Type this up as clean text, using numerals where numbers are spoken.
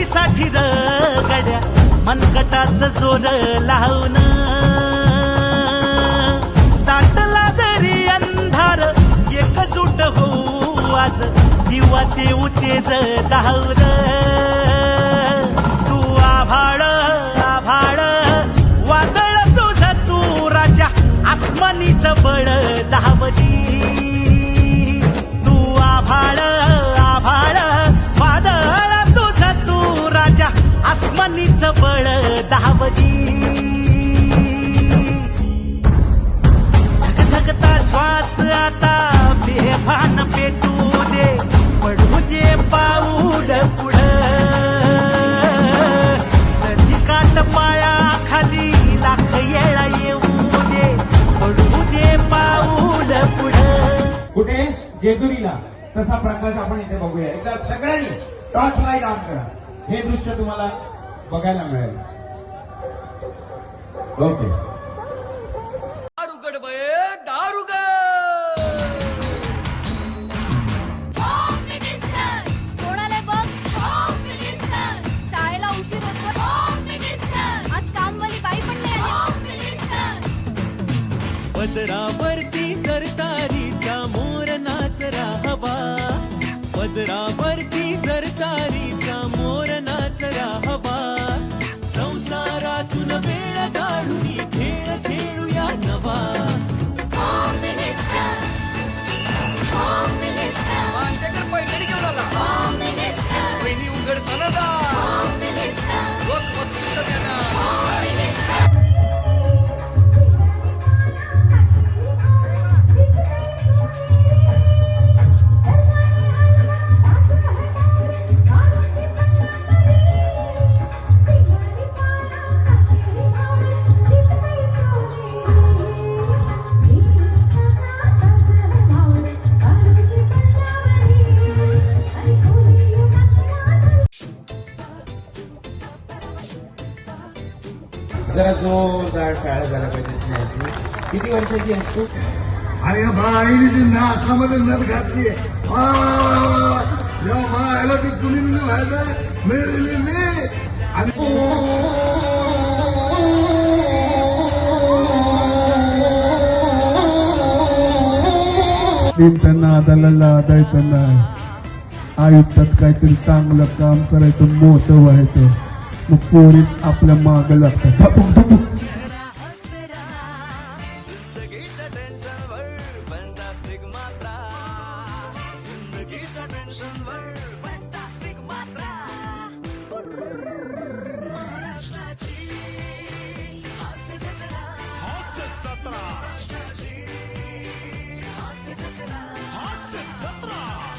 साठी रगड्या मनगटाचं जोर लावून दाटला जरी अंधार एकजूट होऊ आज दिवा देऊ तेज दावर तू आभाळ आभाळ वादळ तुझं तू राजा आसमानीचं बळ दावजी तू आभाळ आभाळ वादळ तुझं तू राजा आसमानीचं बळ दावजी धगधगता श्वास आता बेभान पेटू दे पडू दे पाऊल पुढं सधिकाट पाया खाली लाख येळा येऊ दे पडू दे पाऊल पुढं कुठे जेजुरीला तसा प्रकाश आपण इथे बघूया एकदा सगळ्यांनी टॉर्च लाईट ऑन करा हे दृश्य तुम्हाला बघायला मिळेल ओके दारुगड बये दारुगड कोणाला बघ शाळेला उशीर होतो आज कामवाली बाई पण नाही आली पदरावरती सरतारीचा मोर नाचरा हवा पदरावरती सरतारीचा मोर नाचरा हवा संसारातून वेळ काढून खेळ खेळूया नवा माझ्याकडे पैठणी घेऊन आला बहिणी उघडताना रोज वस्तू देणार जरा जोरदार टाळ्या झाला पाहिजे स्नेहाची किती वर्षाची आहेस तू अरे बाईने जी नाकामध्ये नथ घातली जेव्हा मला ती कुणी मिळून व्हायचं मिळालेली मी त्यांना आदाला लादायचं नाही आयुष्यात काहीतरी चांगलं काम करायचं मोठं व्हायचं मग पोरीत आपल्या माग लागतात धपूक धपूक जिंदगीच्या टेन्शनवर फंटास्टिक मात्रा जिंदगीच्या टेन्शन